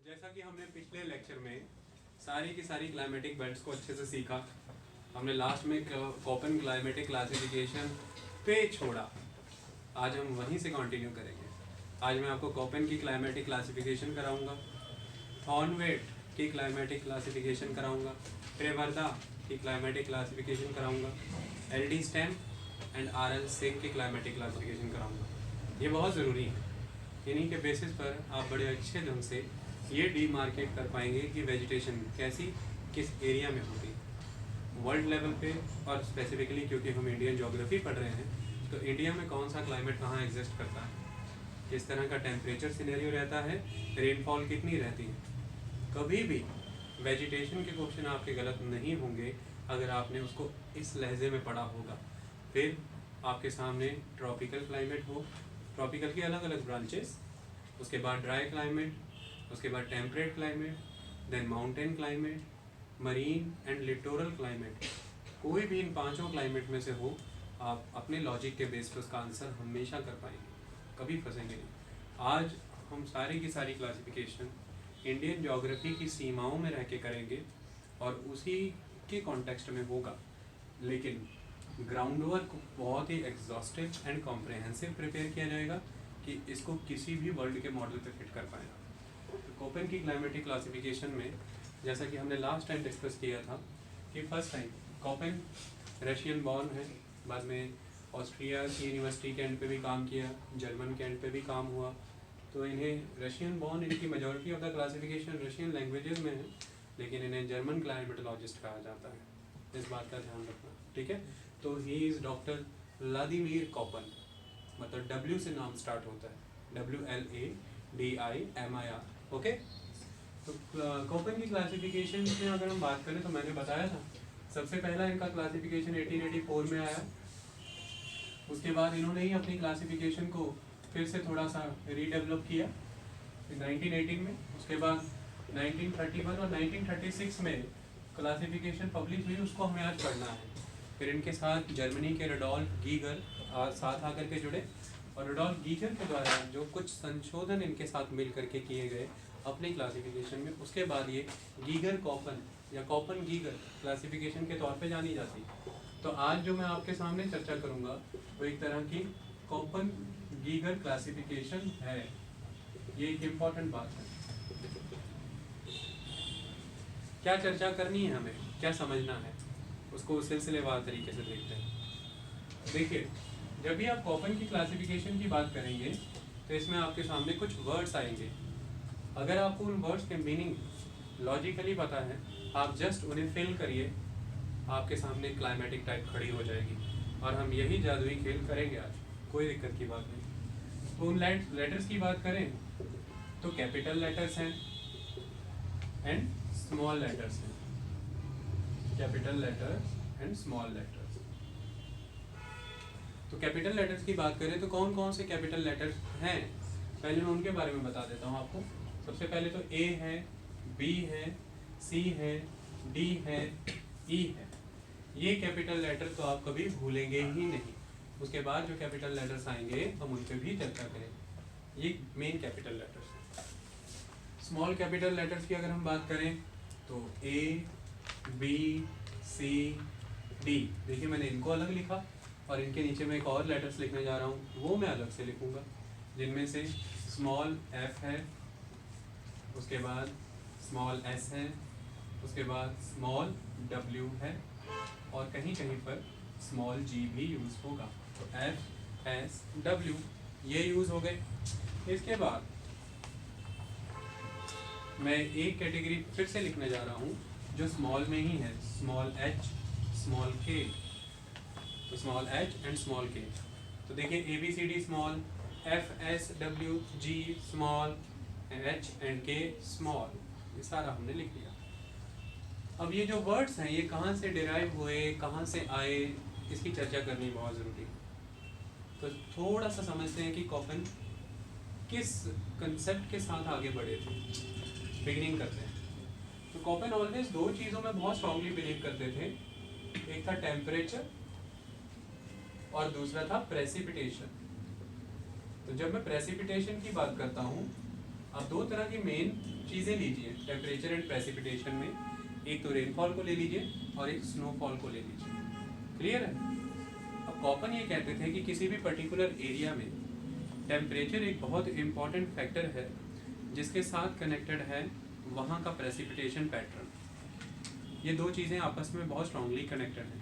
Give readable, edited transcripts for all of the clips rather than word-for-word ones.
जैसा कि हमने पिछले लेक्चर में सारी की सारी क्लाइमेटिक बेल्ट्स को अच्छे से सीखा, हमने लास्ट में कोपेन क्लाइमेटिक क्लासिफिकेशन पे छोड़ा। आज हम वहीं से कंटिन्यू करेंगे। आज मैं आपको कोपेन की क्लाइमेटिक क्लासिफिकेशन कराऊंगा, थॉर्नवेट की क्लाइमेटिक क्लासिफिकेशन कराऊंगा, ट्रेवर्दा की क्लाइमेटिक क्लासिफिकेशन कराऊंगा, L D stamp and R L Singh की क्लाइमेटिक क्लासिफिकेशन कराऊंगा। ये बहुत ज़रूरी है। इन्हीं के बेसिस पर आप बड़े अच्छे ढंग से ये डीमार्केट कर पाएंगे कि वेजिटेशन कैसी किस एरिया में होती है वर्ल्ड लेवल पे, और स्पेसिफिकली क्योंकि हम इंडियन ज्योग्राफी पढ़ रहे हैं तो इंडिया में कौन सा क्लाइमेट कहाँ एग्जिस्ट करता है, किस तरह का टेम्परेचर सिनेरियो रहता है, रेनफॉल कितनी रहती है। कभी भी वेजिटेशन के क्वेश्चन आपके गलत नहीं होंगे अगर आपने उसको इस लहजे में पढ़ा होगा। फिर आपके सामने ट्रॉपिकल क्लाइमेट हो, ट्रॉपिकल की अलग अलग ब्रांचेस, उसके बाद ड्राई क्लाइमेट, उसके बाद temperate climate, then mountain climate, marine and littoral climate. कोई भी इन पांचों क्लाइमेट में से हो, आप अपने लॉजिक के बेस पर उसका आंसर हमेशा कर पाएंगे, कभी फंसेंगे नहीं। आज हम सारी की सारी क्लासिफिकेशन इंडियन ज्योग्राफी की सीमाओं में रह के करेंगे और उसी के कॉन्टेक्स्ट में होगा, लेकिन ग्राउंड वर्क बहुत ही एग्जॉस्टिव एंड कॉम्प्रहेंसिव प्रिपेयर किया जाएगा कि इसको किसी भी वर्ल्ड के मॉडल पे फिट कर पाएगा। तो कोपेन की क्लाइमेटिक क्लासिफिकेशन में जैसा कि हमने लास्ट टाइम डिस्कस किया था कि first time Koppen Russian born है, बाद में ऑस्ट्रिया की यूनिवर्सिटी के एंड पे भी काम किया, जर्मन के एंड पे भी काम हुआ, तो इन्हें रशियन बॉर्न, इनकी majority of the classification Russian languages में है, लेकिन इन्हें जर्मन क्लाइमेटोलॉजिस्ट कहा जाता है। इस बात का ध्यान रखना, ठीक है। तो he is doctor Vladimir Koppen, मतलब W से नाम स्टार्ट होता है, WLADIMIR, ओके। तो कोपेन की क्लासिफिकेशन में अगर हम बात करें तो मैंने बताया था सबसे पहला इनका क्लासिफिकेशन 1884 में आया। उसके बाद इन्होंने ही अपनी क्लासिफिकेशन को फिर से थोड़ा सा रीडेवलप किया 1918 में। उसके बाद 1931 और 1936 में क्लासिफिकेशन पब्लिश हुई, उसको हमें आज पढ़ना है। फिर इनके साथ जर्मनी के रुडोल्फ गीगर साथ आकर के जुड़े, और रुडोल्फ गीगर के द्वारा जो कुछ संशोधन इनके साथ मिल करके किए गए अपनी क्लासिफिकेशन में, उसके बाद ये गीगर कोपेन या कोपेन गीगर क्लासिफिकेशन के तौर पे जानी जाती है। तो आज जो मैं आपके सामने चर्चा करूंगा वो एक तरह की कोपेन गीगर क्लासिफिकेशन है। ये एक इम्पॉर्टेंट बात है। क्या चर्चा करनी है, हमें क्या समझना है, उसको सिलसिलेवार तरीके से देखते हैं। देखिए, जब भी आप कोपेन की क्लासिफिकेशन की बात करेंगे तो इसमें आपके सामने कुछ वर्ड्स आएंगे। अगर आपको उन वर्ड्स के मीनिंग लॉजिकली पता है, आप जस्ट उन्हें फिल करिए, आपके सामने क्लाइमेटिक टाइप खड़ी हो जाएगी, और हम यही जादुई खेल करेंगे आज, कोई दिक्कत की बात नहीं। तो उन लेटर्स की बात करें तो कैपिटल लेटर्स हैं एंड स्मॉल लेटर्स हैं, capital letters and small letters. तो कैपिटल लेटर्स की बात करें तो कौन कौन से कैपिटल लेटर्स हैं, पहले मैं उनके बारे में बता देता हूँ आपको। सबसे पहले तो A है, B है, C है, D है, E है। ये कैपिटल लेटर तो आप कभी भूलेंगे ही नहीं। उसके बाद जो कैपिटल लेटर्स आएंगे हम उन पर भी चर्चा करेंगे। ये मेन कैपिटल लेटर्स हैं। स्मॉल कैपिटल लेटर्स की अगर हम बात करें तो A, B, C, D। देखिए, मैंने इनको अलग लिखा और इनके नीचे मैं एक और लेटर्स लिखने जा रहा हूँ, वो मैं अलग से लिखूँगा, जिनमें से स्मॉल F है, उसके बाद स्मॉल S है, उसके बाद स्मॉल W है, और कहीं कहीं पर स्मॉल G भी यूज़ होगा। तो F, S, W ये यूज़ हो गए। इसके बाद मैं एक कैटेगरी फिर से लिखने जा रहा हूँ जो स्मॉल में ही है, स्मॉल H, स्मॉल K। तो small H and small K। तो देखिए, ABCD small, F, S, W, G small, H and K small, ये सारा हमने लिख लिया। अब ये जो वर्ड्स हैं ये कहाँ से डिराइव हुए, कहाँ से आए, इसकी चर्चा करनी बहुत ज़रूरी है। तो थोड़ा सा समझते हैं कि कोपेन किस कंसेप्ट के साथ आगे बढ़े थे। बिगिनिंग करते हैं। तो कोपेन ऑलवेज दो चीज़ों में बहुत स्ट्रांगली बिलीव करते थे, एक था टेम्परेचर और दूसरा था प्रेसिपिटेशन। तो जब मैं प्रेसिपिटेशन की बात करता हूँ अब दो तरह की मेन चीज़ें लीजिए टेम्परेचर एंड प्रेसिपिटेशन में, एक तो रेनफॉल को ले लीजिए और एक स्नोफॉल को ले लीजिए। क्लियर है? अब कॉपन ये कहते थे कि किसी भी पर्टिकुलर एरिया में टेम्परेचर एक बहुत इम्पॉर्टेंट फैक्टर है जिसके साथ कनेक्टेड है वहाँ का प्रेसिपिटेशन पैटर्न। ये दो चीज़ें आपस में बहुत स्ट्रांगली कनेक्टेड हैं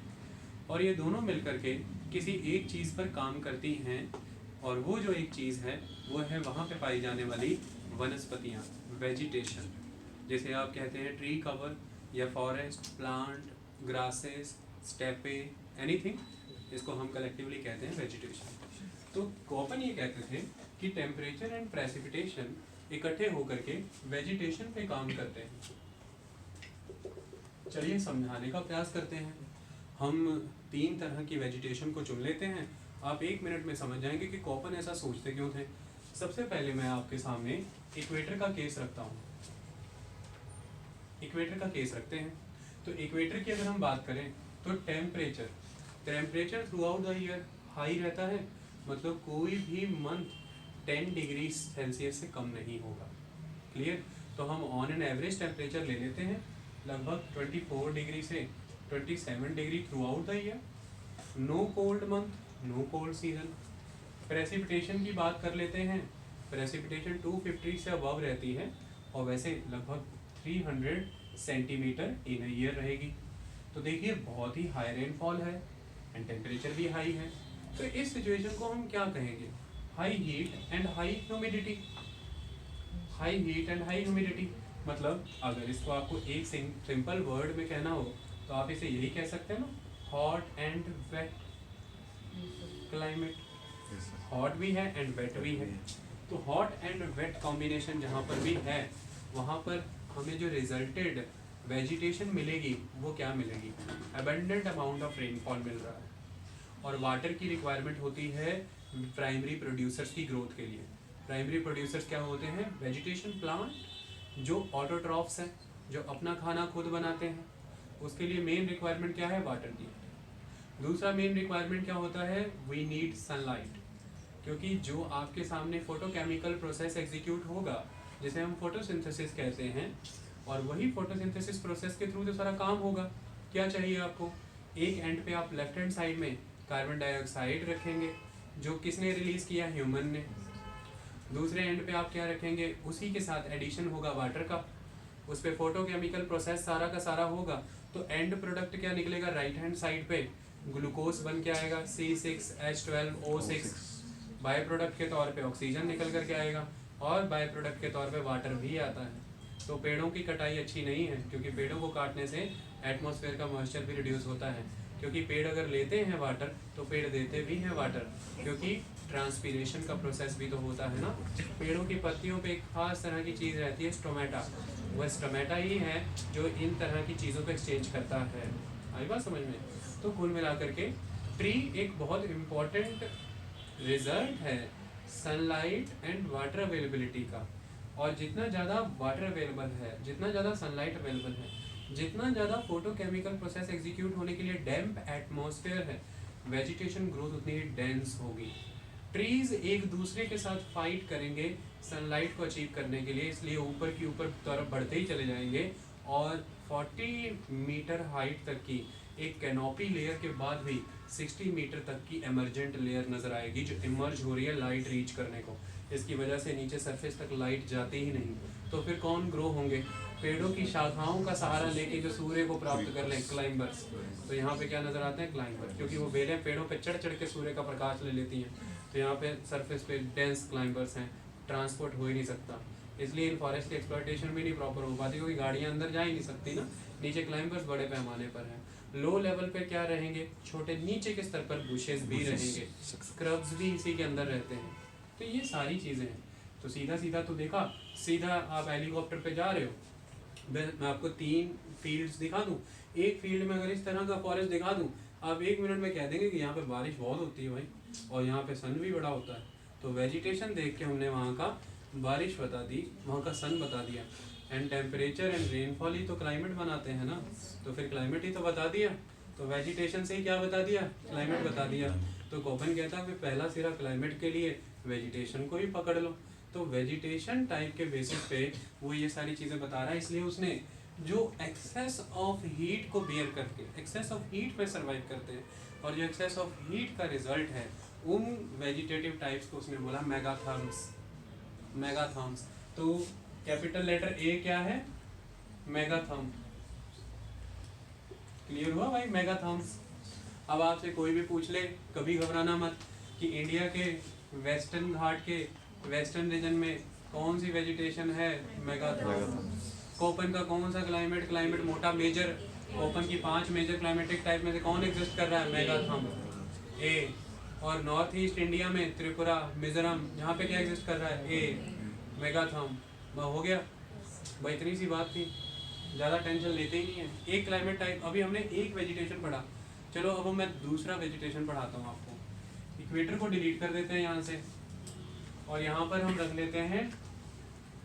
और ये दोनों मिलकर के किसी एक चीज़ पर काम करती हैं, और वो जो एक चीज़ है वो है वहाँ पे पाई जाने वाली वनस्पतियाँ, वेजिटेशन, जैसे आप कहते हैं ट्री कवर या फॉरेस्ट, प्लांट, ग्रासेस, स्टेपे, एनीथिंग, इसको हम कलेक्टिवली कहते हैं वेजिटेशन। तो कॉपन ये कहते थे कि टेम्परेचर एंड प्रेसिपिटेशन इकट्ठे होकर के वेजिटेशन पे काम करते हैं। चलिए समझाने का प्रयास करते हैं। हम 3 तरह की वेजिटेशन को चुन लेते हैं, आप 1 मिनट में समझ जाएंगे कि कॉपन ऐसा सोचते क्यों थे। सबसे पहले मैं आपके सामने इक्वेटर का केस रखता हूँ। इक्वेटर का केस रखते हैं। तो इक्वेटर की अगर हम बात करें तो temperature through out the year high रहता है, मतलब कोई भी मंथ 10 डिग्री सेल्सियस से कम नहीं होगा। क्लियर? तो हम ऑन एन एवरेज टेम्परेचर ले लेते हैं लगभग 24 डिग्री से 27 degree throughout the year. No cold month, no cold season. Precipitation की बात कर लेते हैं। प्रेसिपिटेशन 250 से अबव रहती है और वैसे लगभग 300 सेंटीमीटर इन ईयर रहेगी। तो देखिए बहुत ही हाई रेनफॉल है एंड टेम्परेचर भी हाई है। तो इस सिचुएशन को हम क्या कहेंगे? High heat and high humidity. High heat and high humidity मतलब अगर इसको आपको एक सिंपल वर्ड में कहना हो तो आप इसे यही कह सकते हैं ना, hot and wet climate. Hot भी है एंड वेट भी है। तो हॉट एंड वेट कॉम्बिनेशन जहाँ पर भी है वहाँ पर हमें जो रिजल्टेड वेजिटेशन मिलेगी वो क्या मिलेगी? अबंडेंट अमाउंट ऑफ रेनफॉल मिल रहा है और वाटर की रिक्वायरमेंट होती है प्राइमरी प्रोड्यूसर्स की ग्रोथ के लिए। प्राइमरी प्रोड्यूसर्स क्या होते हैं? वेजिटेशन प्लांट जो ऑटोट्रॉफ्स हैं, जो अपना खाना खुद बनाते हैं। उसके लिए मेन रिक्वायरमेंट क्या है? वाटर की। दूसरा मेन रिक्वायरमेंट क्या होता है? वी नीड सनलाइट, क्योंकि जो आपके सामने फोटोकेमिकल प्रोसेस एग्जीक्यूट होगा जिसे हम फोटोसिंथेसिस कहते हैं, और वही फोटोसिंथेसिस प्रोसेस के थ्रू तो सारा काम होगा। क्या चाहिए आपको? एक एंड पे आप लेफ्ट हैंड साइड में कार्बन डाइऑक्साइड रखेंगे जो किसने रिलीज किया? ह्यूमन ने। दूसरे एंड पे आप क्या रखेंगे? उसी के साथ एडिशन होगा वाटर का, उस पर फोटोकेमिकल प्रोसेस सारा का सारा होगा। तो एंड प्रोडक्ट क्या निकलेगा? राइट हैंड साइड पे ग्लूकोज बन के आएगा C6H12O6। बाय प्रोडक्ट के तौर पे ऑक्सीजन निकल करके आएगा और बाय प्रोडक्ट के तौर पे वाटर भी आता है। तो पेड़ों की कटाई अच्छी नहीं है, क्योंकि पेड़ों को काटने से एटमॉस्फेयर का मॉइस्चर भी रिड्यूस होता है। क्योंकि पेड़ अगर लेते हैं वाटर तो पेड़ देते भी हैं वाटर, क्योंकि ट्रांसपीरेशन का प्रोसेस भी तो होता है ना। पेड़ों की पत्तियों पे एक खास तरह की चीज़ रहती है, स्टोमेटा। वह स्टोमेटा ही है जो इन तरह की चीज़ों को एक्सचेंज करता है। आई बात समझ में? तो कुल मिलाकर के ट्री एक बहुत इम्पॉर्टेंट रिजल्ट है सनलाइट एंड वाटर अवेलेबिलिटी का। और जितना ज़्यादा वाटर अवेलेबल है, जितना ज़्यादा सनलाइट अवेलेबल है, जितना ज़्यादा फोटोकेमिकल प्रोसेस एग्जीक्यूट होने के लिए डैम्प एटमॉस्फेयर है, वेजिटेशन ग्रोथ उतनी ही डेंस होगी। ट्रीज एक दूसरे के साथ फाइट करेंगे सनलाइट को अचीव करने के लिए, इसलिए ऊपर की ऊपर तरफ बढ़ते ही चले जाएंगे और 40 मीटर हाइट तक की एक कैनोपी लेयर के बाद भी 60 मीटर तक की एमरजेंट लेयर नजर आएगी जो इमर्ज हो रही है लाइट रीच करने को। इसकी वजह से नीचे सरफेस तक लाइट जाती ही नहीं। तो फिर कौन ग्रो होंगे? पेड़ों की शाखाओं का सहारा लेके जो सूर्य को प्राप्त कर लें, क्लाइंबर्स। तो यहाँ पे क्या नजर आते हैं? क्लाइंबर, क्योंकि वो बेलें पेड़ों पे चढ़ चढ़ के सूर्य का प्रकाश ले लेती हैं। तो यहाँ पे सरफेस पे डेंस क्लाइंबर्स हैं, ट्रांसपोर्ट हो ही नहीं सकता। इसलिए इन फॉरेस्ट की एक्सप्लॉयटेशन भी नहीं प्रॉपर हो पाती, क्योंकि गाड़ियाँ अंदर जा ही नहीं सकती ना। नीचे क्लाइंबर्स बड़े पैमाने पर हैं। लो लेवल पे क्या रहेंगे? छोटे नीचे के स्तर पर बुशेस भी रहेंगे, स्क्रब्स भी इसी के अंदर रहते हैं। तो ये सारी चीज़ें हैं। तो सीधा सीधा तो देखा, सीधा आप हेलीकॉप्टर पे जा रहे हो, मैं आपको 3 फील्ड्स दिखा दूँ। एक फील्ड में अगर इस तरह का फॉरेस्ट दिखा दूँ, आप 1 मिनट में कह देंगे कि यहाँ पे बारिश बहुत होती है भाई, और यहाँ पे सन भी बड़ा होता है। तो वेजिटेशन देख के हमने वहाँ का बारिश बता दी, वहाँ का सन बता दिया। एंड टेम्परेचर एंड रेनफॉल ही तो क्लाइमेट बनाते हैं ना, तो फिर क्लाइमेट ही तो बता दिया। तो वेजिटेशन से ही क्या बता दिया? क्लाइमेट बता दिया। तो कॉपन कहता है कि पहला सिरा क्लाइमेट के लिए वेजिटेशन को ही पकड़ लो। तो वेजिटेशन टाइप के बेसिस पे वो ये सारी चीज़ें बता रहा है, इसलिए उसने जो एक्सेस ऑफ हीट को बियर करके एक्सेस ऑफ हीट पे सर्वाइव करते हैं और जो एक्सेस ऑफ हीट का रिजल्ट है उन वेजिटेटिव टाइप्स को उसने बोला मेगाथर्म्स। मेगाथर्म्स तो कैपिटल लेटर ए क्या है? मेगाथर्म। क्लियर हुआ भाई? मेगाथर्म्स। अब आपसे कोई भी पूछ ले, कभी घबराना मत कि इंडिया के वेस्टर्न घाट के वेस्टर्न रीजन में कौन सी वेजिटेशन है? मेगाथर्म। कोपन का कौन सा क्लाइमेट मोटा मेजर, कोपन की 5 मेजर क्लाइमेटिक टाइप में से कौन एग्जिस्ट कर रहा है? मेगाथर्म ए। और नॉर्थ ईस्ट इंडिया में त्रिपुरा, मिजोरम, यहाँ पे क्या एग्जिस्ट कर रहा है? ए, मेगाथर्म। हो गया भाई, इतनी सी बात थी, ज़्यादा टेंशन लेते ही नहीं है। एक क्लाइमेट टाइप, अभी हमने एक वेजिटेशन पढ़ा, चलो अब मैं दूसरा वेजिटेशन पढ़ाता हूँ आपको। इक्वेटर को डिलीट कर देते हैं यहाँ से और यहाँ पर हम रख लेते हैं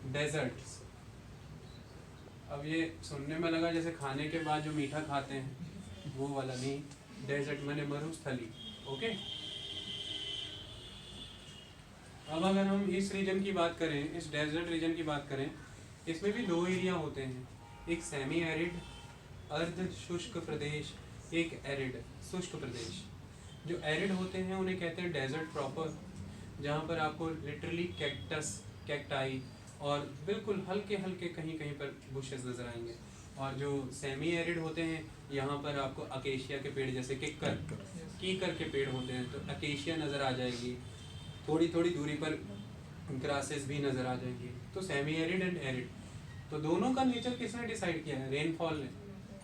डेजर्ट्स। अब ये सुनने में लगा जैसे खाने के बाद जो मीठा खाते हैं वो वाला नहीं, डेजर्ट मैंने मरुस्थली। ओके, अब अगर हम इस रीजन की बात करें, इस डेजर्ट रीजन की बात करें, इसमें भी 2 एरिया होते हैं, एक सेमी एरिड अर्ध शुष्क प्रदेश, एक एरिड शुष्क प्रदेश। जो एरिड होते हैं उन्हें कहते हैं डेजर्ट प्रॉपर, जहाँ पर आपको लिटरली कैक्टस, कैक्टाई और बिल्कुल हल्के हल्के कहीं कहीं पर बुशेस नज़र आएंगे। और जो सेमी एरिड होते हैं यहाँ पर आपको अकेशिया के पेड़, जैसे कीकर के पेड़ होते हैं तो अकेशिया नज़र आ जाएगी, थोड़ी थोड़ी दूरी पर ग्रासेस भी नज़र आ जाएंगी। तो सेमी एरिड एंड एरिड, तो दोनों का नेचर किसने डिसाइड किया है? रेनफॉल ने।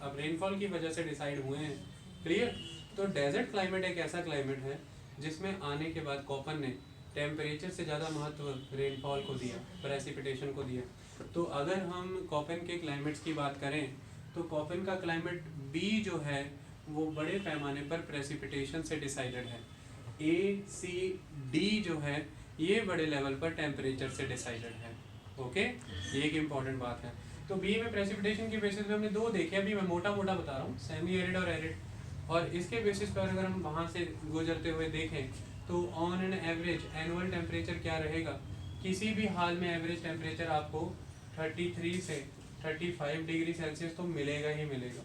अब रेनफॉल की वजह से डिसाइड हुए हैं। क्लियर? तो डेजर्ट क्लाइमेट एक ऐसा क्लाइमेट है जिसमें आने के बाद कॉपन ने टेम्परेचर से ज़्यादा महत्व रेनफॉल को दिया, प्रेसिपिटेशन को दिया। तो अगर हम कॉपन के क्लाइमेट्स की बात करें तो कॉपन का क्लाइमेट बी जो है वो बड़े पैमाने पर प्रेसिपिटेशन से डिसाइडेड है। ए, सी, डी जो है ये बड़े लेवल पर टेम्परेचर से डिसाइडेड है। ओके, ये एक इम्पॉर्टेंट बात है। तो बी में प्रेसिपिटेशन के बेसिस पे हमने 2 देखे, अभी मैं मोटा मोटा बता रहा हूँ, सेमी एरिड और एरिड। और इसके बेसिस पर अगर हम वहाँ से गुजरते हुए देखें तो on an average annual temperature क्या रहेगा? किसी भी हाल में एवरेज टेम्परेचर आपको 33 से 35 डिग्री सेल्सियस तो मिलेगा ही मिलेगा।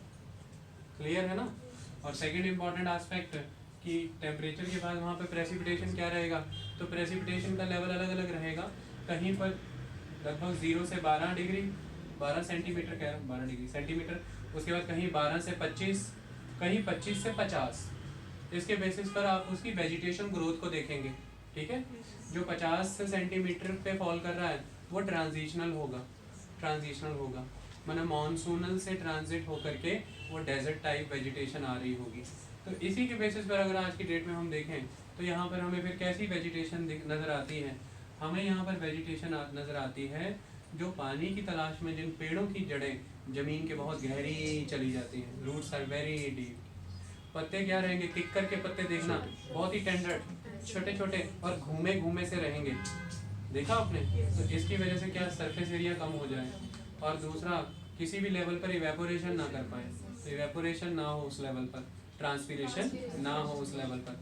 क्लियर है ना? और सेकेंड इम्पॉर्टेंट एस्पेक्ट कि टेम्परेचर के बाद वहाँ पे प्रेसिपिटेशन क्या रहेगा? तो प्रेसिपिटेशन का लेवल अलग अलग रहेगा, कहीं पर लगभग 0 से 12 डिग्री 12 सेंटीमीटर, कह रहा हूँ 12 डिग्री सेंटीमीटर, उसके बाद कहीं 12 से 25, कहीं 25 से 50। इसके बेसिस पर आप उसकी वेजिटेशन ग्रोथ को देखेंगे। ठीक है, जो 50 सेंटीमीटर पे फॉल कर रहा है वो ट्रांजिशनल होगा, मतलब मॉनसूनल से ट्रांजिट होकर के वो डेजर्ट टाइप वेजिटेशन आ रही होगी। तो इसी के बेसिस पर अगर आज की डेट में हम देखें तो यहाँ पर हमें फिर कैसी वेजिटेशन नज़र आती है? हमें यहाँ पर वेजिटेशन नज़र आती है जो पानी की तलाश में, जिन पेड़ों की जड़ें ज़मीन के बहुत गहरी चली जाती हैं, रूट्स आर वेरी डीप। पत्ते क्या रहेंगे? किक्कर के पत्ते देखना, बहुत ही टेंडर, छोटे छोटे और घूमे घूमे से रहेंगे, देखा आपने? तो इसकी वजह से क्या सरफेस एरिया कम हो जाए, और दूसरा किसी भी लेवल पर इवेपोरेशन ना कर पाए, इवेपोरेशन ना हो उस लेवल पर, ट्रांसपीरेशन ना हो उस लेवल पर।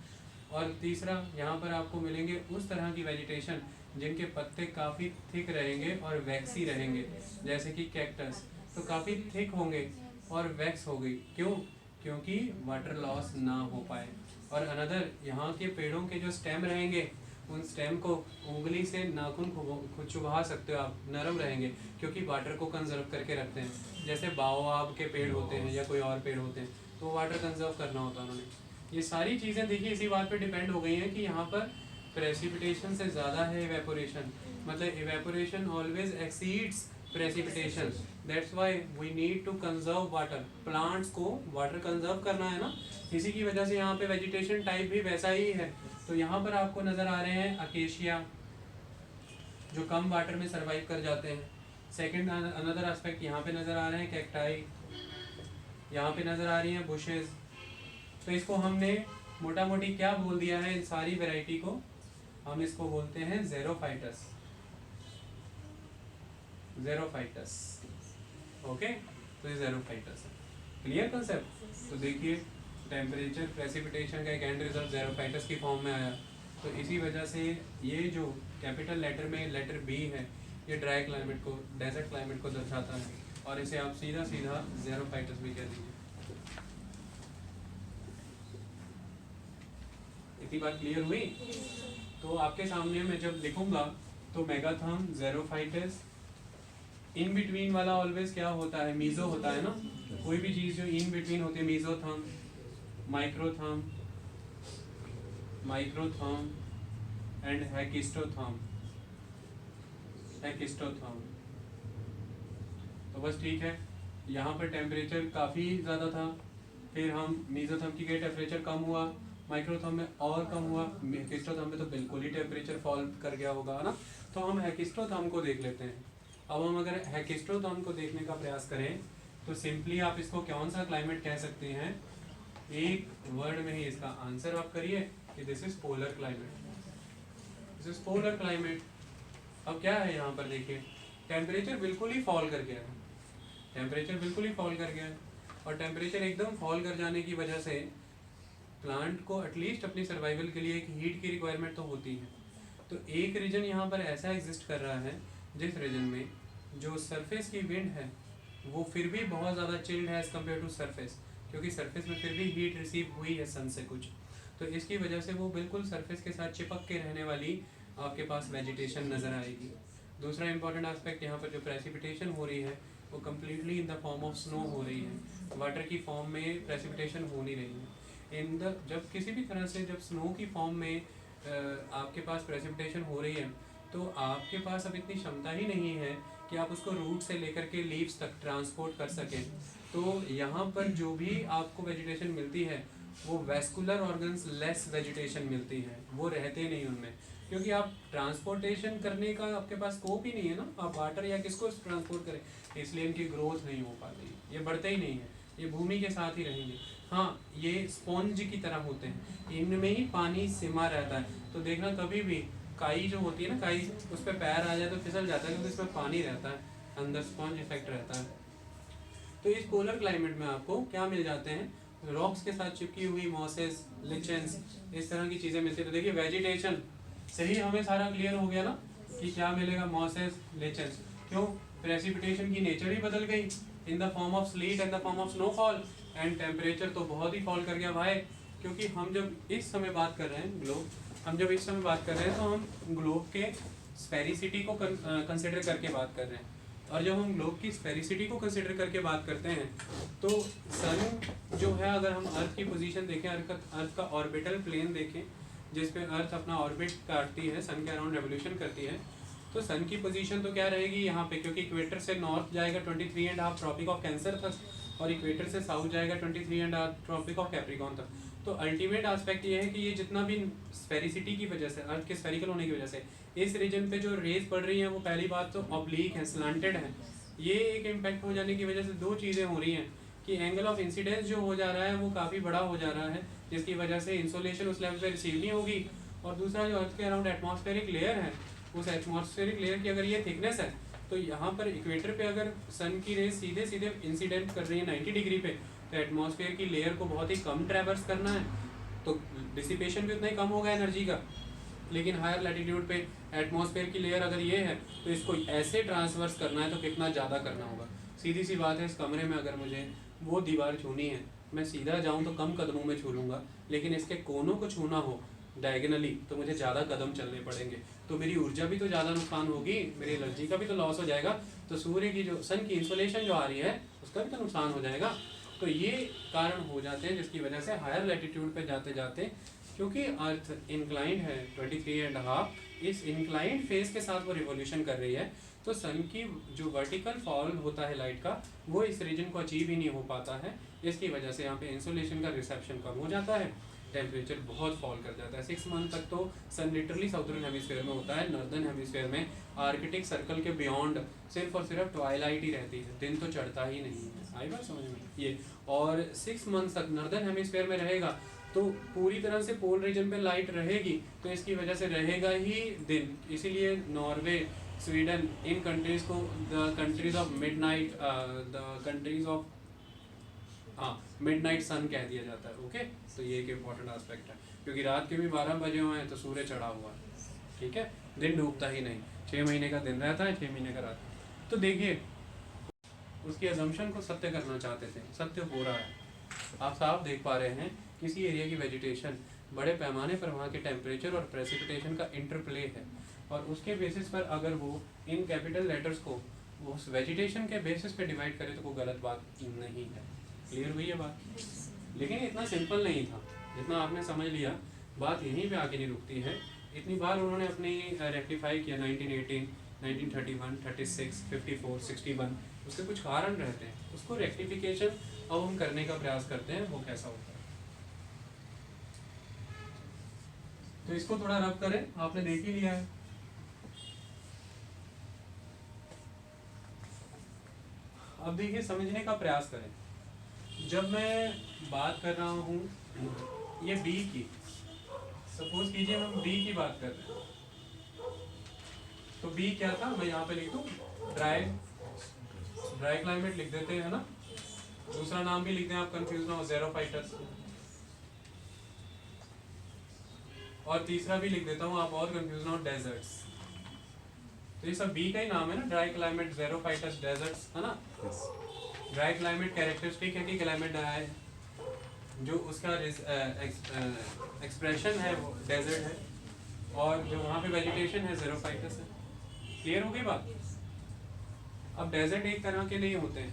और तीसरा यहाँ पर आपको मिलेंगे उस तरह की वेजिटेशन जिनके पत्ते काफ़ी थिक रहेंगे और वैक्सी रहेंगे, जैसे कि कैक्टस, तो काफ़ी थिक होंगे और वैक्स हो गई। क्यों? क्योंकि वाटर लॉस ना हो पाए। और अनदर, यहाँ के पेड़ों के जो स्टेम रहेंगे उन स्टेम को उंगली से नाखून खुद चुभा सकते हो आप, नरम रहेंगे क्योंकि वाटर को कंजर्व करके रखते हैं। जैसे बाओआब के पेड़ होते हैं या कोई और पेड़ होते हैं तो वाटर कंजर्व करना होता है उन्होंने। ये सारी चीज़ें देखिए इसी बात पे डिपेंड हो गई हैं कि यहाँ पर प्रेसिपिटेशन से ज़्यादा है इवेपोरेशन, मतलब evaporation always exceeds precipitation, that's why we need to conserve water. Plants को वाटर कंजर्व करना है ना, इसी की वजह से यहाँ पे वेजिटेशन टाइप भी वैसा ही है। तो यहाँ पर आपको नज़र आ रहे हैं अकेशिया जो कम वाटर में सर्वाइव कर जाते हैं। सेकेंड अनदर एस्पेक्ट यहाँ पे नज़र आ रहे हैं कैक्टाई, यहाँ पे नज़र आ रही हैं बुशेस। तो इसको हमने मोटा मोटी क्या बोल दिया है, इन सारी वैरायटी को हम इसको बोलते हैं ज़ेरोफाइटस, ज़ेरोफाइटस। ओके, तो ये ज़ेरोफाइटस है। Clear concept? तो देखिए टेम्परेचर प्रेसिपिटेशन का एक एंड रिजल्ट ज़ेरोफाइटस की फॉर्म में आया। तो इसी वजह से ये जो कैपिटल लेटर में लेटर बी है ये ड्राई क्लाइमेट को, डेजर्ट क्लाइमेट को दर्शाता है, और इसे आप सीधा सीधा ज़ेरोफाइटस भी कह दीजिए। इतनी बात क्लियर हुई? तो आपके सामने मैं जब लिखूंगा तो मेगाथर्म, ज़ेरोफाइटस, इन बिटवीन वाला ऑलवेज क्या होता है, मीजो होता है ना। कोई भी चीज जो इन बिटवीन होती है, मीजोथर्म, माइक्रोथर्म, माइक्रोथर्म एंड हेकिस्टोथर्म, हेकिस्टोथर्म। तो बस ठीक है, यहाँ पर टेम्परेचर काफ़ी ज़्यादा था, फिर हम मीजोथर्म की गई टेम्परेचर कम हुआ, माइक्रोथर्म में और कम हुआ, हेकिस्टोथर्म में तो बिल्कुल ही टेम्परेचर फॉल कर गया होगा ना। तो हम हेकिस्टोथर्म को देख लेते हैं। अब हम अगर हेकिस्टोथर्म को देखने का प्रयास करें तो सिंपली आप इसको कौन सा क्लाइमेट कह सकते हैं, एक वर्ड में ही इसका आंसर आप करिए कि this is polar climate, this is polar climate. अब क्या है यहाँ पर देखिए, टेम्परेचर बिल्कुल ही फॉल कर गया है, टेम्परेचर बिल्कुल ही फॉल कर गया है, और टेम्परेचर एकदम फॉल कर जाने की वजह से प्लांट को एटलीस्ट अपनी सर्वाइवल के लिए एक हीट की रिक्वायरमेंट तो होती है। तो एक रीजन यहाँ पर ऐसा एग्जिस्ट कर रहा है जिस रीजन में जो सरफेस की विंड है वो फिर भी बहुत ज़्यादा चिल्ड है एज़ कम्पेयर टू सरफेस, क्योंकि सरफेस में फिर भी हीट रिसीव हुई है सन से कुछ, तो इसकी वजह से वो बिल्कुल सरफेस के साथ चिपक के रहने वाली आपके पास वेजिटेशन नज़र आएगी। दूसरा इंपॉर्टेंट एस्पेक्ट, यहाँ पर जो प्रेसिपिटेशन हो रही है वो completely in the form of snow हो रही है, वाटर की फॉर्म में प्रेसिपिटेशन हो नहीं रही है। इन द जब किसी भी तरह से जब स्नो की फॉर्म में आपके पास प्रेसिपिटेशन हो रही है तो आपके पास अब इतनी क्षमता ही नहीं है कि आप उसको रूट से लेकर के लीव्स तक ट्रांसपोर्ट कर सकें। तो यहाँ पर जो भी आपको वेजिटेशन मिलती है वो वेस्कुलर ऑर्गन्स लेस वेजिटेशन मिलती है, वो रहते नहीं उनमें, क्योंकि आप ट्रांसपोर्टेशन करने का आपके पास स्कोप ही नहीं है ना, आप वाटर या किसको ट्रांसपोर्ट करें, इसलिए इनकी ग्रोथ नहीं हो पाती, ये बढ़ते ही नहीं है, ये भूमि के साथ ही रहेंगे। हाँ, ये स्पॉन्ज की तरह होते हैं, इनमें ही पानी सिमा रहता है। तो देखना कभी भी काई जो होती है ना, काई उस पर पैर आ जाए तो फिसल जाता है, क्योंकि इसमें पानी रहता है, अंदर स्पॉन्ज इफेक्ट रहता है। तो इस पोलर क्लाइमेट में आपको क्या मिल जाते हैं, रॉक्स के साथ चिपकी हुई मॉसेस, लिचेंस, इस तरह की चीज़ें मिलती है। तो देखिए वेजिटेशन से ही हमें सारा क्लियर हो गया ना कि क्या मिलेगा, मॉसेस, लिचेंस। क्यों? प्रेसिपिटेशन की नेचर ही बदल गई, in the form of slit and the form of snowfall, and temperature तो बहुत ही फॉल कर गया भाई। क्योंकि हम जब इस समय बात कर रहे हैं ग्लोब, हम जब इस समय बात कर रहे हैं तो हम ग्लोब के स्फेरिसिटी को कंसिडर करके बात कर रहे हैं, और जब हम ग्लोब की स्फेरिसिटी को कंसिडर करके बात करते हैं तो सन जो है, अगर हम अर्थ की पोजीशन देखें, अर्थ का ऑर्बिटल प्लेन देखें जिस पे अर्थ अपना ऑर्बिट काटती है, सन के अराउंड रेवोल्यूशन करती है, तो सन की पोजीशन तो क्या रहेगी यहाँ पे, क्योंकि इक्वेटर से नॉर्थ जाएगा 23.5 ट्रॉपिक ऑफ कैंसर तक, और इक्वेटर से साउथ जाएगा 23.5 ट्रॉपिक ऑफ कैप्रिकॉन तक। तो अल्टीमेट एस्पेक्ट ये है कि ये जितना भी स्फेरिसिटी की वजह से, अर्थ के स्फेरिकल होने की वजह से इस रीजन पे जो रेज पड़ रही हैं वो पहली बात तो ऑब्लिक है, स्लांटेड है। ये एक इम्पैक्ट हो जाने की वजह से दो चीज़ें हो रही हैं कि एंगल ऑफ इंसिडेंस जो हो जा रहा है वो काफ़ी बड़ा हो जा रहा है, जिसकी वजह से इंसोलेशन उस लेवल पे रिसीव नहीं होगी, और दूसरा जो अर्थ के अराउंड एटमॉस्फेरिक लेयर है, उस एटमॉस्फेरिक लेयर की अगर ये थिकनेस है तो यहाँ पर इक्वेटर पे अगर सन की रेज सीधे सीधे इंसिडेंट कर रही है 90 डिग्री पे, तो एटमॉस्फेयर की लेयर को बहुत ही कम ट्रैवर्स करना है, तो डिसिपेशन भी उतना ही कम होगा एनर्जी का। लेकिन हायर लैटिट्यूड पे एटमॉस्फेयर की लेयर अगर ये है तो इसको ऐसे ट्रांसवर्स करना है तो कितना ज़्यादा करना होगा। सीधी सी बात है, इस कमरे में अगर मुझे वो दीवार छूनी है, मैं सीधा जाऊँ तो कम कदमों में छू लूँगा, लेकिन इसके कोनों को छूना हो डायगनली तो मुझे ज़्यादा कदम चलने पड़ेंगे, तो मेरी ऊर्जा भी तो ज़्यादा नुकसान होगी, मेरी एनर्जी का भी तो लॉस हो जाएगा, तो सूर्य की जो सन की इंसोलेशन जो आ रही है उसका भी तो नुकसान हो जाएगा। तो ये कारण हो जाते हैं जिसकी वजह से हायर लैटिट्यूड पे जाते जाते, क्योंकि अर्थ इंक्लाइंड है 23.5, इस इंक्लाइंड फेज के साथ वो रिवोल्यूशन कर रही है, तो सन की जो वर्टिकल फॉल होता है लाइट का वो इस रीजन को अचीव ही नहीं हो पाता है, इसकी वजह से यहाँ पे इंसोलेशन का रिसेप्शन कम हो जाता है, टेम्परेचर बहुत फॉल कर जाता है। 6 मंथ तक तो सन लिटरली साउदर्न हेमिस्फेयर में होता है, नॉर्दर्न हेमिस्फेयर में आर्कटिक सर्कल के बियॉन्ड सिर्फ और सिर्फ ट्वाइलाइट ही रहती है, दिन तो चढ़ता ही नहीं है। आई बात समझ में ये, और 6 मंथ तक नॉर्दर्न हेमिस्फेयर में रहेगा तो पूरी तरह से पोल रीजन पे लाइट रहेगी, तो इसकी वजह से रहेगा ही दिन। इसीलिए नॉर्वे, स्वीडन, इन कंट्रीज को the countries of midnight, the countries of midnight sun कह दिया जाता है। ओके, तो ये एक इम्पॉर्टेंट एस्पेक्ट है। क्योंकि रात के भी 12 बजे हुए हैं तो सूर्य चढ़ा हुआ है, ठीक है, दिन डूबता ही नहीं, 6 महीने का दिन रहता है, 6 महीने का रात। तो देखिए उसकी अजम्पशन को सत्य करना चाहते थे, सत्य हो रहा है। आप साफ देख पा रहे हैं किसी एरिया की वेजिटेशन बड़े पैमाने पर वहाँ के टेम्परेचर और प्रेसिपिटेशन का इंटरप्ले है, और उसके बेसिस पर अगर वो इन कैपिटल लेटर्स को उस वेजिटेशन के बेसिस पे डिवाइड करे तो कोई गलत बात नहीं है। क्लियर हुई है बात? लेकिन इतना सिंपल नहीं था जितना आपने समझ लिया। बात यहीं पे आके नहीं रुकती है। इतनी बार उन्होंने अपनी रेक्टिफाई किया 1918, 1931, 36, 54, 61, उसके कुछ कारण रहते हैं, उसको रेक्टिफिकेशन अब हम करने का प्रयास करते हैं, वो कैसा होता है। तो इसको थोड़ा रब करें, आपने देख ही लिया है। अब देखिए समझने का प्रयास करें। जब मैं बात कर रहा हूँ ये बी की, सपोज कीजिए हम बी की बात कर रहे हैं, तो बी क्या था, मैं यहाँ पे लिख दूँ ड्राई क्लाइमेट लिख देते हैं ना, दूसरा नाम भी लिख दें, आप कंफ्यूज ना हो, ज़ेरोफाइटस, और तीसरा भी लिख देता हूँ, आप और कंफ्यूज ना हो, डेजर्ट्स। तो ये सब बी का ही नाम है ना, ड्राई क्लाइमेट, ज़ेरोफाइटस, डेजर्ट्स, है ना। ड्राई क्लाइमेट कैरेक्टरिस्टिक है कि क्लाइमेट ड्राई है, जो उसका एक्सप्रेशन है वो डेजर्ट है, और जो वहाँ पे वेजिटेशन है ज़ेरोफाइटस है। क्लियर हो गई बात? अब डेजर्ट एक तरह के नहीं होते हैं,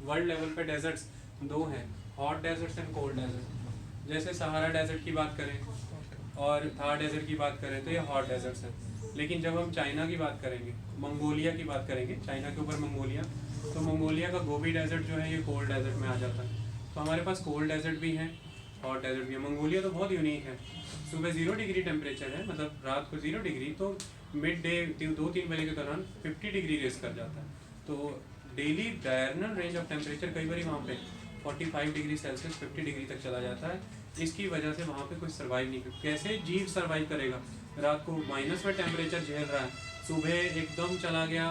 वर्ल्ड लेवल पे डेजर्ट्स दो हैं, hot deserts and cold desert. जैसे सहारा डेजर्ट की बात करें और थार डेजर्ट की बात करें तो ये हॉट डेजर्ट्स हैं। लेकिन जब हम चाइना की बात करेंगे, मंगोलिया की बात करेंगे, चाइना के ऊपर मंगोलिया, तो मंगोलिया का गोबी डेजर्ट जो है ये कोल्ड डेजर्ट में आ जाता है। तो हमारे पास कोल्ड डेजर्ट भी है, हॉट डेजर्ट भी है। मंगोलिया तो बहुत यूनिक है, सुबह 0 डिग्री टेम्परेचर है, मतलब रात को 0 डिग्री, तो मिड डे 2-3 बजे के दौरान 50 डिग्री रेस कर जाता है। तो daily diurnal range of temperature कई बार वहाँ पे 45 डिग्री सेल्सियस 50 डिग्री तक चला जाता है। इसकी वजह से वहाँ पे कोई सर्वाइव नहीं कर, कैसे जीव सर्वाइव करेगा? रात को माइनस में टेम्परेचर झेल रहा है, सुबह एकदम चला गया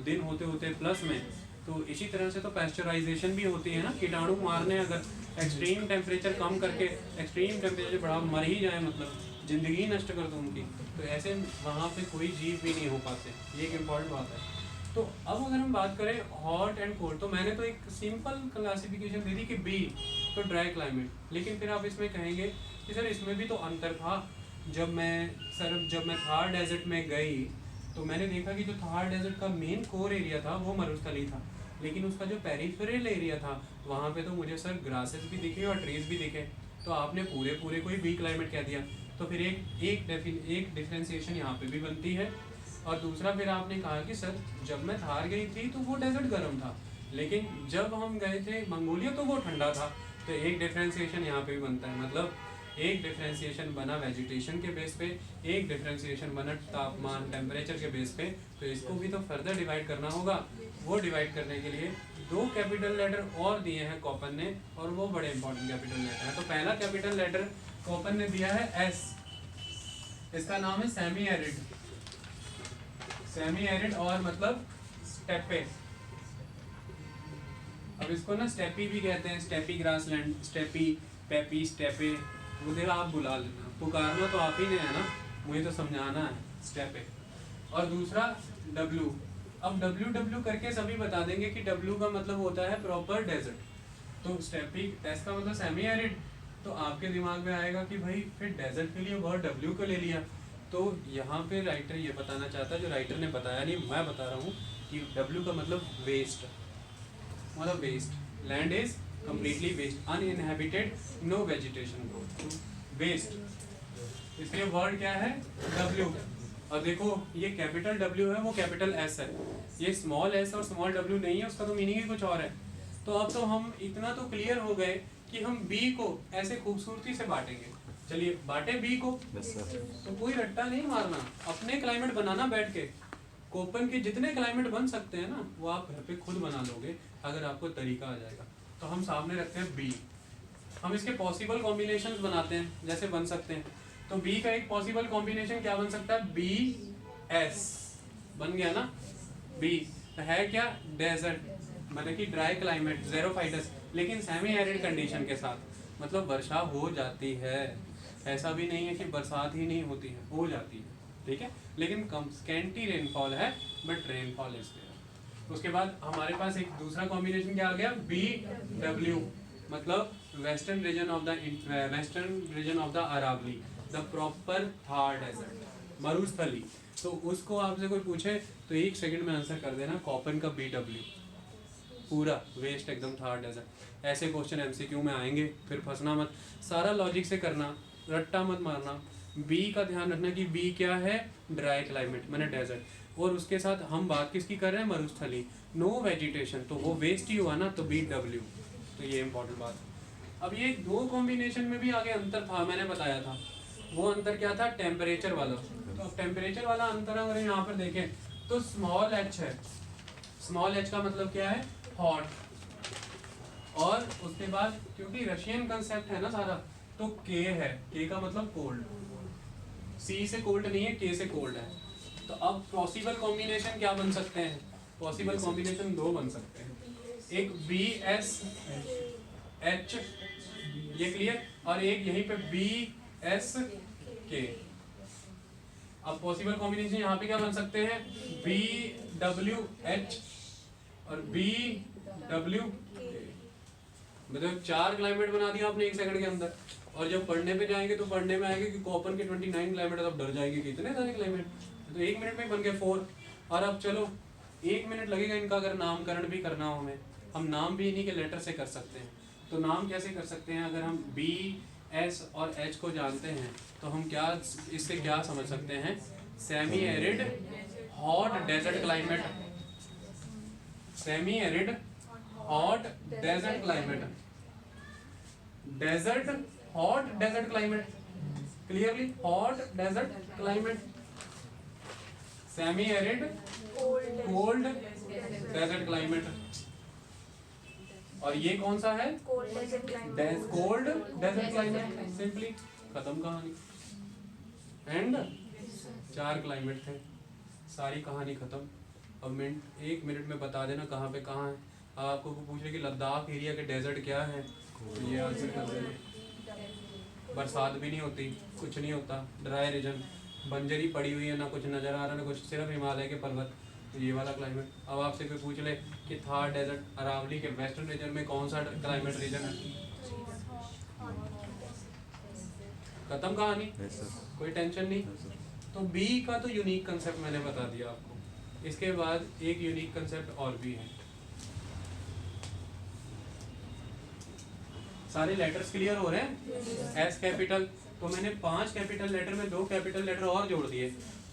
दिन होते होते प्लस में। तो इसी तरह से तो पैस्चराइजेशन भी होती है ना, कीटाणु मारने अगर एक्सट्रीम टेम्परेचर कम करके एक्सट्रीम टेम्परेचर बढ़ा मर ही जाए, मतलब ज़िंदगी नष्ट कर दो उनकी, तो ऐसे वहाँ पे कोई जीव भी नहीं हो पाते। ये एक इम्पॉर्टेंट बात है। तो अब अगर हम बात करें हॉट एंड कोल्ड, तो मैंने तो एक सिंपल क्लासिफिकेशन दे दी कि बी तो ड्राई क्लाइमेट। लेकिन फिर आप इसमें कहेंगे कि सर इसमें भी तो अंतर था। जब मैं थार डेजर्ट में गई तो मैंने देखा कि जो थार डेजर्ट का मेन कोर एरिया था वो मरुस्थली था, लेकिन उसका जो पेरिफेरल एरिया था वहाँ पे तो मुझे सर ग्रासेस भी दिखे और ट्रीज भी दिखे। तो आपने पूरे को ही बी क्लाइमेट कह दिया, तो फिर एक डिफ्रेंसिएशन यहाँ पे भी बनती है। और दूसरा फिर आपने कहा कि सर जब मैं थार गई थी तो वो डेजर्ट गर्म था, लेकिन जब हम गए थे मंगोलिया तो वो ठंडा था। तो एक डिफ्रेंसिएशन यहाँ पे भी बनता है, मतलब एक डिफ्रेंसिएशन बना वेजिटेशन के बेस पे, एक डिफ्रेंसिएशन बना तापमान टेम्परेचर के बेस पे। तो इसको भी तो फर्दर डिवाइड करना होगा। वो डिवाइड करने के लिए 2 कैपिटल लेटर और दिए हैं कॉपन ने, और वो बड़े इंपॉर्टेंट कैपिटल लेटर है। तो पहला कैपिटल लेटर कॉपन ने दिया है एस, इसका नाम है सेमी एरिड। सेमी एरिड और मतलब स्टेपे। अब इसको ना स्टेपी भी कहते हैं, स्टेपी ग्रासलैंड, स्टेपी, पेपी, स्टेपे, मुझे आप बुला लेना, पुकारना तो आप ही ने है ना, मुझे तो समझाना है, स्टेपे। और दूसरा डब्लू। अब डब्लू करके सभी बता देंगे कि डब्लू का मतलब होता है प्रॉपर डेजर्ट। तो स्टेपी एस का मतलब सेमी एरिड, तो आपके दिमाग में आएगा कि भाई फिर डेजर्ट के लिए वर्ड डब्लू को ले लिया। तो यहाँ पे राइटर ये बताना चाहता है, जो राइटर ने बताया नहीं मैं बता रहा हूँ, कि डब्लू का मतलब वेस्ट, मतलब waste, land is completely waste, uninhabited, no vegetation growth, waste. इसलिए वर्ड क्या है? डब्ल्यू। और देखो ये कैपिटल डब्ल्यू है, वो कैपिटल एस है, ये स्मॉल एस और स्मॉल डब्ल्यू नहीं है, उसका तो मीनिंग ही कुछ और है। तो अब तो हम इतना तो क्लियर हो गए कि हम बी को ऐसे खूबसूरती से बांटेंगे। चलिए बांटे बी को। तो कोई रट्टा नहीं मारना, अपने क्लाइमेट बनाना बैठ के। कोपन के जितने क्लाइमेट बन सकते हैं ना, वो आप घर पे खुद बना लोगे अगर आपको तरीका आ जाएगा। तो हम सामने रखते हैं बी, हम इसके पॉसिबल कॉम्बिनेशंस बनाते हैं, जैसे बन सकते हैं। तो बी का एक पॉसिबल कॉम्बिनेशन क्या बन सकता है? बी एस बन गया ना। बी है क्या? डेजर्ट, मतलब कि ड्राई क्लाइमेट, ज़ेरोफाइटस, लेकिन सेमी एरिड कंडीशन के साथ, मतलब वर्षा हो जाती है। ऐसा भी नहीं है कि बरसात ही नहीं होती है, हो जाती है, ठीक है, लेकिन कम स्कैंटी रेनफॉल है, बट रेनफॉल इज देयर। उसके बाद हमारे पास एक दूसरा कॉम्बिनेशन क्या आ गया, BW, मतलब western region of the Aravalli, the proper Thar desert, मरुस्थली। तो उसको आपसे कोई पूछे तो 1 सेकंड में आंसर कर देना, कॉपन का BW, पूरा वेस्ट एकदम थार डेजर्ट। ऐसे क्वेश्चन MCQ में आएंगे, फिर फंसना मत, सारा लॉजिक से करना, रट्टा मत मारना। बी का ध्यान रखना कि बी क्या है, ड्राई क्लाइमेट मैंने डेजर्ट, और उसके साथ हम बात किसकी कर रहे हैं, मरुस्थली, नो वेजिटेशन, तो वो वेस्ट ही हुआ ना, तो BW। तो ये इंपॉर्टेंट बात। अब ये दो कॉम्बिनेशन में भी आगे अंतर था, मैंने बताया था, वो अंतर क्या था, टेम्परेचर वाला। तो अब टेम्परेचर वाला अंतर अगर यहाँ पर देखें तो स्मॉल h है, स्मॉल h का मतलब क्या है, हॉट, और उसके बाद क्योंकि रशियन कंसेप्ट है ना सारा, तो K है, K का मतलब कोल्ड, C से कोल्ड नहीं है, K से कोल्ड है। तो अब पॉसिबल कॉम्बिनेशन क्या बन सकते हैं, पॉसिबल कॉम्बिनेशन दो बन सकते हैं, एक BSH, ये क्लियर, और एक यहीं पे BSK। अब पॉसिबल कॉम्बिनेशन यहाँ पे क्या बन सकते हैं, BWH और BW, मतलब 4 क्लाइमेट बना दिया आपने 1 सेकंड के अंदर। और जब पढ़ने पे जाएंगे तो पढ़ने में आएंगे कि कॉपन के 29 क्लाइमेट, तब डर जाएंगे कि इतने सारे क्लाइमेट, तो 1 मिनट में बन गए 4। और अब चलो 1 मिनट लगेगा इनका अगर नामकरण भी करना हो, हमें, हम नाम भी इन्हीं के लेटर से कर सकते हैं। तो नाम कैसे कर सकते हैं, अगर हम B, S और H को जानते हैं तो हम क्या इससे क्या समझ सकते हैं, semi arid hot desert climate, semi arid hot desert climate, desert hot desert climate, clearly hot desert climate, semi arid cold desert climate, और ये कौन सा है, कोल्ड डेजर्ट क्लाइमेट, सिंपली खत्म कहानी। एंड 4 क्लाइमेट थे, सारी कहानी खत्म। अब 1 मिनट में बता देना कहाँ पे कहाँ है। आपको पूछ रहे कि लद्दाख एरिया के डेजर्ट क्या है, तो ये आंसर कर देना, बरसात भी नहीं होती, कुछ नहीं होता, ड्राई रीजन, बंजरी पड़ी हुई है, ना कुछ नज़र आ रहा ना कुछ, सिर्फ हिमालय के पर्वत, तो ये वाला क्लाइमेट। अब आपसे कोई पूछ ले कि थार डेजर्ट अरावली के वेस्टर्न रीजन में कौन सा क्लाइमेट रीजन है, खत्म कहानी, कोई टेंशन नहीं। तो बी का तो यूनिक कंसेप्ट मैंने बता दिया आपको। इसके बाद एक यूनिक कंसेप्ट और भी है। सारे लेटर्स क्लियर हो रहे हैं, एस कैपिटल, तो मैंने 5 कैपिटल लेटर में 2 कैपिटल लेटर और जोड़ दिए,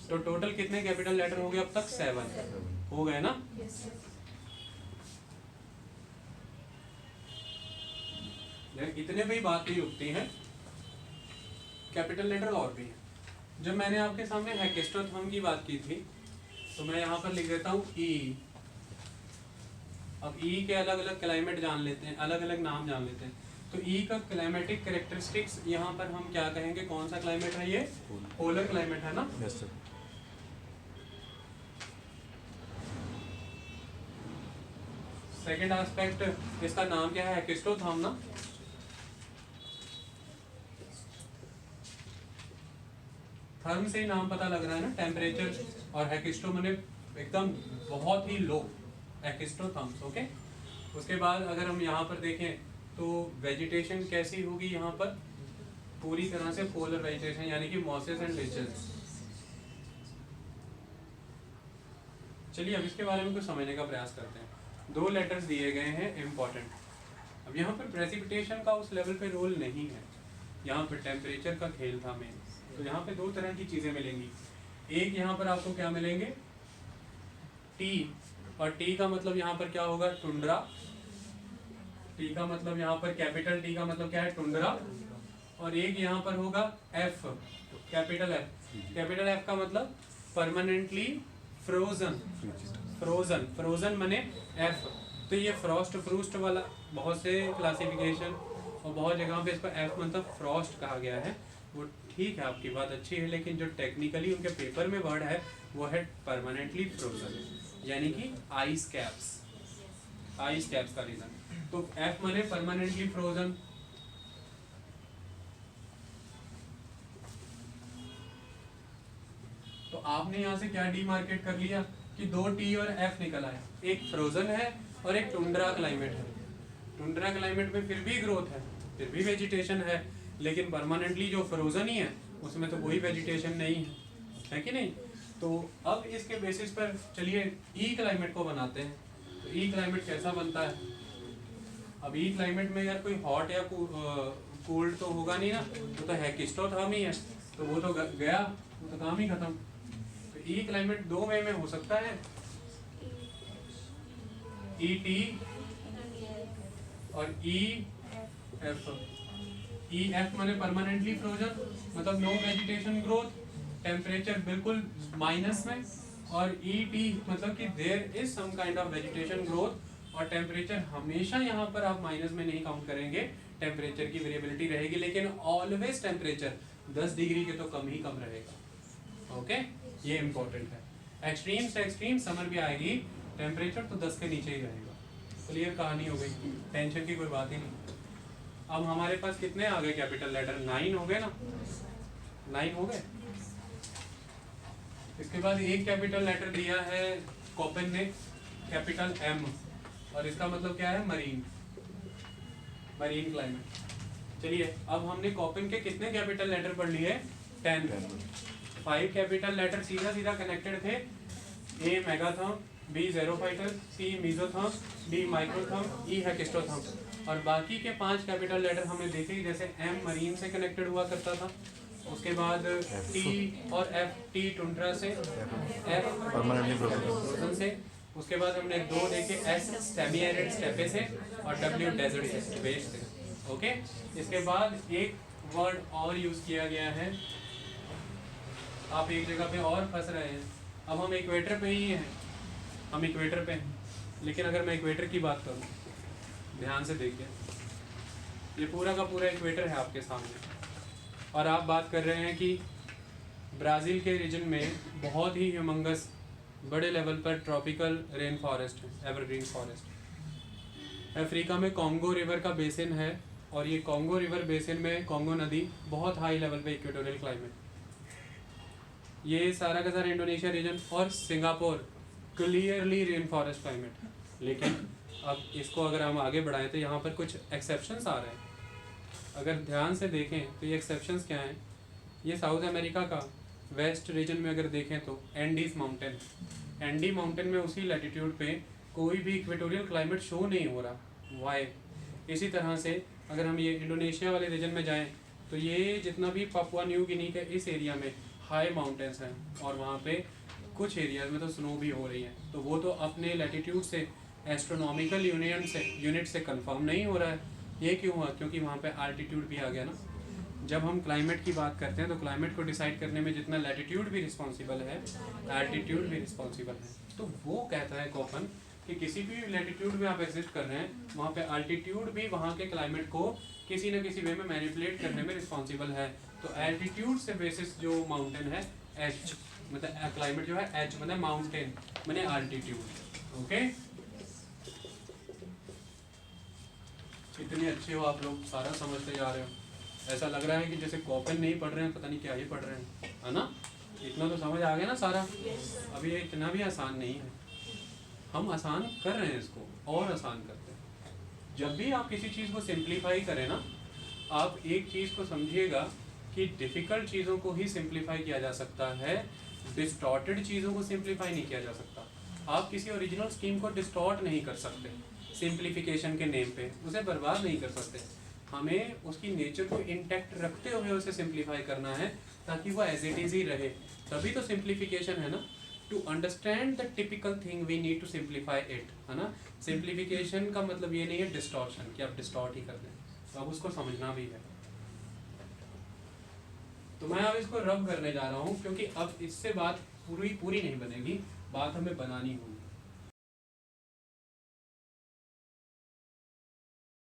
तो टोटल कितने कैपिटल लेटर हो गए अब तक, 7 हो गए ना। इतने भी बात नहीं उठती है, कैपिटल लेटर और भी है। जब मैंने आपके सामने हेकेस्टोथर्म की बात की थी, तो मैं यहाँ पर लिख देता हूँ ई। अब ई के अलग अलग क्लाइमेट जान लेते हैं, अलग अलग नाम जान लेते हैं। तो ई का क्लाइमेटिक कैरेक्टरिस्टिक्स यहाँ पर हम क्या कहेंगे, कौन सा क्लाइमेट है ये, पोलर क्लाइमेट है ना। Yes sir. सेकेंड एस्पेक्ट इसका नाम क्या है, हेकेस्टोथर्म ना। थर्म से ही नाम पता लग रहा है ना, टेम्परेचर, और हेकिस्टो मैंने एकदम बहुत ही लो, हेकिस्टोथर्म्स, ओके। उसके बाद अगर हम यहाँ पर देखें तो वेजिटेशन कैसी होगी, यहाँ पर पूरी तरह से पोलर वेजिटेशन, यानी कि मॉसेस एंड लीचेस। चलिए अब इसके बारे में कुछ समझने का प्रयास करते हैं। 2 लेटर्स दिए गए हैं इम्पॉर्टेंट। अब यहाँ पर प्रेसिपिटेशन का उस लेवल पे रोल नहीं है, यहाँ पर टेम्परेचर का खेल था मेन। तो यहाँ पे 2 तरह की चीज़ें मिलेंगी। एक यहाँ पर आपको क्या मिलेंगे, टी, और टी का मतलब यहाँ पर क्या होगा, टुंड्रा। टी का मतलब यहाँ पर कैपिटल टी का मतलब क्या है, टुंड्रा। और एक यहाँ पर होगा F, capital F. Capital F का मतलब परमानेंटली फ्रोजन, फ्रोजन, फ्रोजन माने एफ। तो ये फ्रॉस्ट फ्रूस्ट वाला बहुत से क्लासिफिकेशन और बहुत जगह पे इसको एफ मतलब फ्रॉस्ट कहा गया है, वो ठीक है, आपकी बात अच्छी है, लेकिन जो टेक्निकली उनके पेपर में वर्ड है वो है परमानेंटली फ्रोजन, यानी कि आइस कैप्स, आइस कैप्स का रीजन। तो एफ माने परमानेंटली फ्रोजन, आपने यहाँ से क्या डीमार्केट कर लिया कि दो टी और एफ निकल आए, एक फ्रोजन है और एक टुंड्रा क्लाइमेट है। टुंड्रा क्लाइमेट में फिर भी ग्रोथ है, फिर भी वेजिटेशन है, लेकिन परमानेंटली जो फ्रोजन ही है उसमें तो कोई वेजिटेशन नहीं है कि नहीं। तो अब इसके बेसिस पर चलिए ई क्लाइमेट को बनाते हैं। तो ई क्लाइमेट कैसा बनता है? अब ई क्लाइमेट में यार कोई हॉट या कोल्ड तो होगा नहीं ना, तो है किस्टोथर्म ही है, तो वो तो गया, वो तो काम ही खत्म। तो ई क्लाइमेट दो वे में हो सकता है, ई टी और ई एफ। ई एफ माने परमानेंटली फ्रोजन, मतलब नो वेजिटेशन ग्रोथ, टेम्परेचर बिल्कुल माइनस में, और ई टी मतलब कि there is some kind of vegetation growth, और टेम्परेचर हमेशा यहाँ पर आप माइनस में नहीं काउंट करेंगे, टेम्परेचर की वेरिएबिलिटी रहेगी, लेकिन ऑलवेज टेम्परेचर 10 डिग्री के तो कम ही कम रहेगा। ओके, ये इंपॉर्टेंट है। एक्सट्रीम से एक्सट्रीम समर भी आएगी, टेम्परेचर तो 10 के नीचे ही रहेगा। क्लियर कहानी हो गई, टेंशन की कोई बात ही नहीं। अब हमारे पास कितने आ गए कैपिटल लेटर? 9 हो गए ना, 9 हो गए। इसके बाद एक कैपिटल लेटर दिया है कोपेन ने, कैपिटल एम, और इसका मतलब क्या है? Marine, marine climate. चलिए अब हमने कोपेन के कितने कैपिटल लेटर पढ़ लिए? 10। 5 कैपिटल लेटर सीधा सीधा कनेक्टेड थे, ए मेगाथर्म, बी ज़ेरोफाइटस, सी मीजोथर्म, डी माइक्रोथर्म, ई हेकिस्टोथर्म, और बाकी के 5 कैपिटल लेटर हमने देखे, जैसे एम मरीन से कनेक्टेड हुआ करता था, उसके बाद टी और एफ, टी टुंड्रा से, एफ परमानेंटली फ्रोजन से, उसके बाद हमने 2 देखे, एस सेमी एरिड स्टेपे से, और डब्ल्यू डेजर्ट से, वेस्ट से। ओके, इसके बाद एक वर्ड और यूज किया गया है, आप एक जगह पे और फंस रहे हैं। अब हम इक्वेटर पे ही हैं, हम इक्वेटर पे हैं, लेकिन अगर मैं इक्वेटर की बात करूं, ध्यान से देखिए, ये पूरा का पूरा इक्वेटर है आपके सामने, और आप बात कर रहे हैं कि ब्राज़ील के रीजन में बहुत ही ह्यूमंगस बड़े लेवल पर ट्रॉपिकल रेन फॉरेस्ट है, एवरग्रीन फॉरेस्ट। अफ्रीका में कॉन्गो रिवर का बेसिन है, और ये कॉन्गो रिवर बेसिन में कॉन्गो नदी बहुत हाई लेवल पे इक्वेटोरियल क्लाइमेट, ये सारा का सारा इंडोनेशिया रीजन, और Singapore clearly rain forest climate. लेकिन अब इसको अगर हम आगे बढ़ाएं तो यहाँ पर कुछ एक्सेप्शंस आ रहे हैं। अगर ध्यान से देखें तो ये एक्सेप्शंस क्या हैं? ये साउथ अमेरिका का वेस्ट रीजन में अगर देखें तो एंडीज माउंटेन, एंडी माउंटेन में उसी लैटिट्यूड पे कोई भी इक्वेटोरियल क्लाइमेट शो नहीं हो रहा। वाई? इसी तरह से अगर हम ये इंडोनेशिया वाले रीजन में जाएं तो ये जितना भी पापुआ न्यू गिनी के इस एरिया में हाई माउंटेन्स हैं, और वहाँ पे कुछ एरियाज में तो स्नो भी हो रही है, तो वो तो अपने लैटिट्यूड से एस्ट्रोनॉमिकल यूनिट से कंफर्म नहीं हो रहा है। ये क्यों हुआ? क्योंकि वहाँ पे आल्टीट्यूड भी आ गया ना। जब हम क्लाइमेट की बात करते हैं तो क्लाइमेट को डिसाइड करने में जितना लैटिट्यूड भी रिस्पॉन्सिबल है, एल्टीट्यूड भी रिस्पॉन्सिबल है। तो वो कहता है कोपेन कि किसी भी लैटिट्यूड में आप एग्जिस्ट कर रहे हैं, वहाँ पे अल्टीट्यूड भी वहाँ के क्लाइमेट को किसी न किसी वे में मैनिपुलेट करने में रिस्पॉन्सिबल है। तो एल्टीट्यूड से बेसिस जो माउंटेन है, एच मतलब क्लाइमेट जो है, एच मतलब माउंटेन माने अल्टीट्यूड। ओके, इतने अच्छे हो आप लोग, सारा समझते जा रहे हो। ऐसा लग रहा है कि जैसे कोपेन नहीं पढ़ रहे हैं, पता नहीं क्या ही पढ़ रहे हैं, है ना? इतना तो समझ आ गया ना सारा। अभी ये इतना भी आसान नहीं है, हम आसान कर रहे हैं इसको, और आसान करते हैं। जब भी आप किसी चीज़ को सिंप्लीफाई करें ना, आप एक चीज़ को समझिएगा कि डिफ़िकल्ट चीज़ों को ही सिंप्लीफाई किया जा सकता है, डिस्टॉर्टेड चीज़ों को सिंप्लीफाई नहीं किया जा सकता। आप किसी ओरिजिनल स्कीम को डिस्टॉर्ट नहीं कर सकते सिंप्लीफिकेशन के नेम पे, उसे बर्बाद नहीं कर सकते। हमें उसकी नेचर को इंटैक्ट रखते हुए उसे सिंप्लीफाई करना है, ताकि वो एज इट इज ही रहे। तभी तो सिंप्लीफिकेशन है ना। To understand the typical thing we need to simplify it, है ना। सिंप्लीफिकेशन का मतलब ये नहीं है डिस्टॉर्शन, कि आप डिस्टॉर्ट ही कर दें, तो अब उसको समझना भी है। तो मैं अब इसको रब करने जा रहा हूँ, क्योंकि अब इससे बात पूरी नहीं बनेगी, बात हमें बनानी होगी।